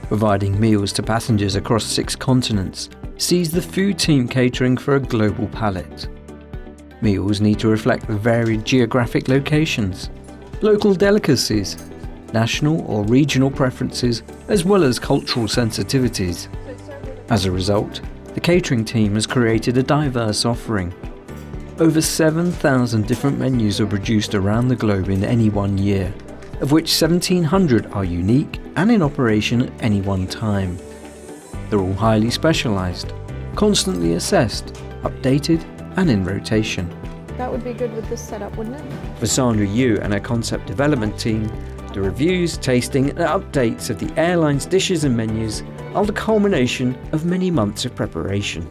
providing meals to passengers across 6 continents, sees the food team catering for a global palate. Meals need to reflect the varied geographic locations, local delicacies, national or regional preferences, as well as cultural sensitivities. As a result, the catering team has created a diverse offering. Over 7,000 different menus are produced around the globe in any one year, of which 1,700 are unique and in operation at any one time. They're all highly specialised, constantly assessed, updated and in rotation. That would be good with this setup, wouldn't it? For Sandra Yu and her concept development team, the reviews, tasting and updates of the airline's dishes and menus are the culmination of many months of preparation.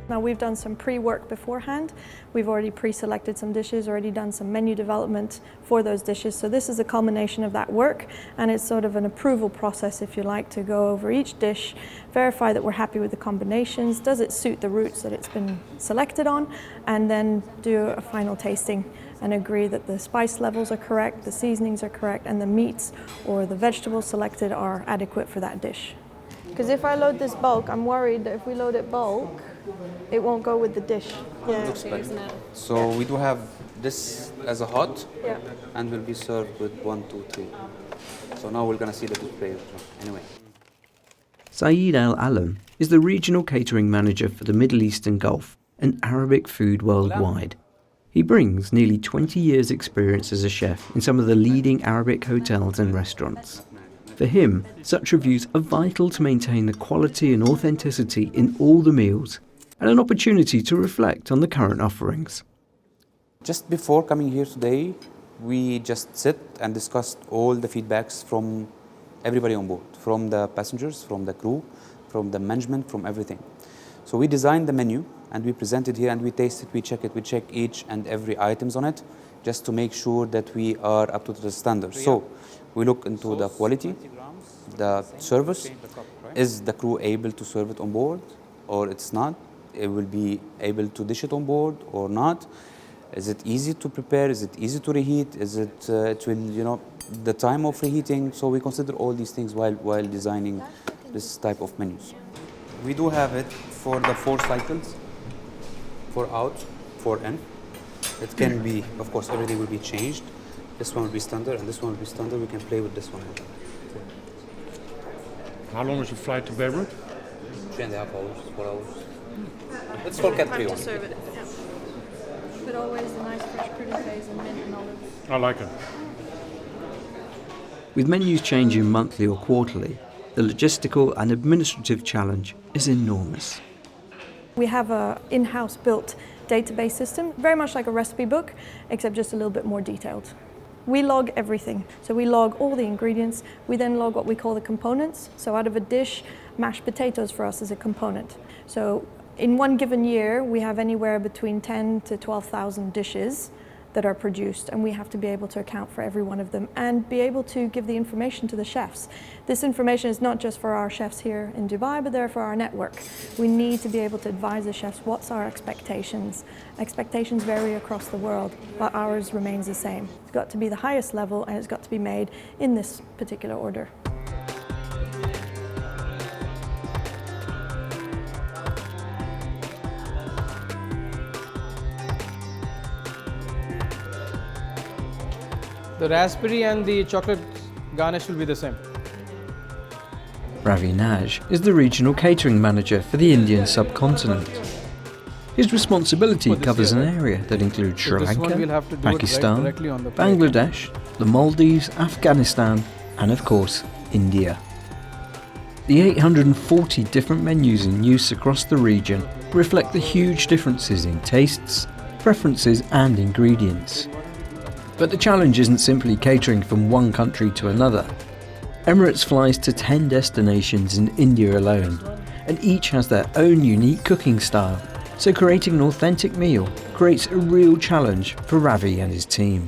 Now we've done some pre-work beforehand. We've already pre-selected some dishes, already done some menu development for those dishes. So this is a culmination of that work, and it's sort of an approval process, if you like, to go over each dish, verify that we're happy with the combinations, does it suit the routes that it's been selected on, and then do a final tasting and agree that the spice levels are correct, the seasonings are correct, and the meats or the vegetables selected are adequate for that dish. Because if I load this bulk, I'm worried that if we load it bulk, it won't go with the dish. Yeah. Looks like. So we do have this as a hot, yeah, and will be served with 1, 2, 3. So now we're gonna see the display. Anyway. Saeed Al Alam is the regional catering manager for the Middle East and Gulf and Arabic food worldwide. He brings nearly 20 years' experience as a chef in some of the leading Arabic hotels and restaurants. For him, such reviews are vital to maintain the quality and authenticity in all the meals, and an opportunity to reflect on the current offerings. Just before coming here today, we just sit and discussed all the feedbacks from everybody on board, from the passengers, from the crew, from the management, from everything. So we designed the menu and we present it here and we taste it, we check it, we check each and every items on it, just to make sure that we are up to the standards. So we look into the quality, the service. Is the crew able to serve it on board or it's not? It will be able to dish it on board or not? Is it easy to prepare? Is it easy to reheat? Is it, the time of reheating? So we consider all these things while designing this type of menus. We do have it for the 4 cycles, 4 out, 4 in. It can be, of course, everything will be changed. This one will be standard and this one will be standard. We can play with this one. How long is your flight to Beirut? 3.5 hours, 4 hours. It's for catering. Time to serve it. Yeah. But always a nice fresh crudités and mint and olives. I like it. With menus changing monthly or quarterly, the logistical and administrative challenge is enormous. We have an in-house built database system, very much like a recipe book, except just a little bit more detailed. We log everything. So we log all the ingredients. We then log what we call the components. So out of a dish, mashed potatoes for us is a component. So in one given year, we have anywhere between 10 to 12,000 dishes that are produced, and we have to be able to account for every one of them and be able to give the information to the chefs. This information is not just for our chefs here in Dubai, but they're for our network. We need to be able to advise the chefs what's our expectations. Expectations vary across the world, but ours remains the same. It's got to be the highest level and it's got to be made in this particular order. The raspberry and the chocolate garnish will be the same. Ravi Naj is the regional catering manager for the Indian subcontinent. His responsibility covers an area that includes Sri Lanka, Pakistan, Bangladesh, the Maldives, Afghanistan, and of course, India. The 840 different menus in use across the region reflect the huge differences in tastes, preferences, and ingredients. But the challenge isn't simply catering from one country to another. Emirates flies to 10 destinations in India alone, and each has their own unique cooking style, so creating an authentic meal creates a real challenge for Ravi and his team.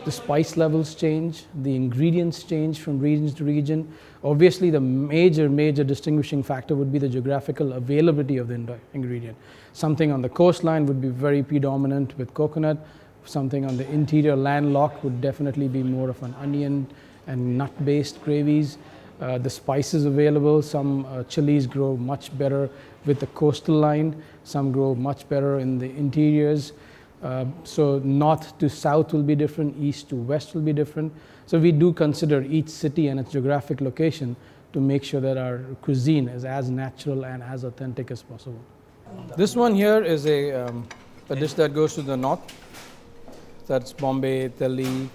The spice levels change, the ingredients change from region to region. Obviously, the major distinguishing factor would be the geographical availability of the ingredient. Something on the coastline would be very predominant with coconut. Something on the interior landlocked would definitely be more of an onion and nut-based gravies. the spices available. Some chilies grow much better with the coastal line, some grow much better in the interiors. So north to south will be different, east to west will be different. So we do consider each city and its geographic location to make sure that our cuisine is as natural and as authentic as possible. This one here is a dish that goes to the north. That's Bombay, Delhi,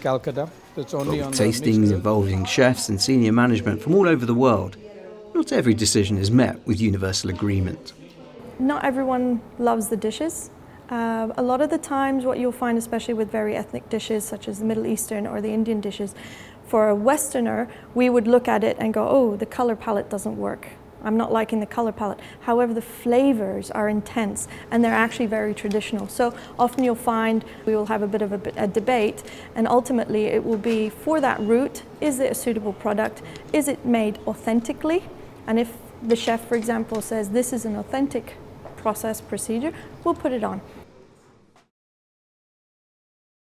Calcutta. It's only on With the tastings mixed- involving chefs and senior management from all over the world, not every decision is met with universal agreement. Not everyone loves the dishes. A lot of the times what you'll find, especially with very ethnic dishes such as the Middle Eastern or the Indian dishes, for a Westerner, we would look at it and go, oh, the color palette doesn't work. I'm not liking the color palette. However, the flavors are intense and they're actually very traditional. So often you'll find we will have a bit of a debate, and ultimately it will be for that route, is it a suitable product? Is it made authentically? And if the chef, for example, says this is an authentic process procedure, we'll put it on.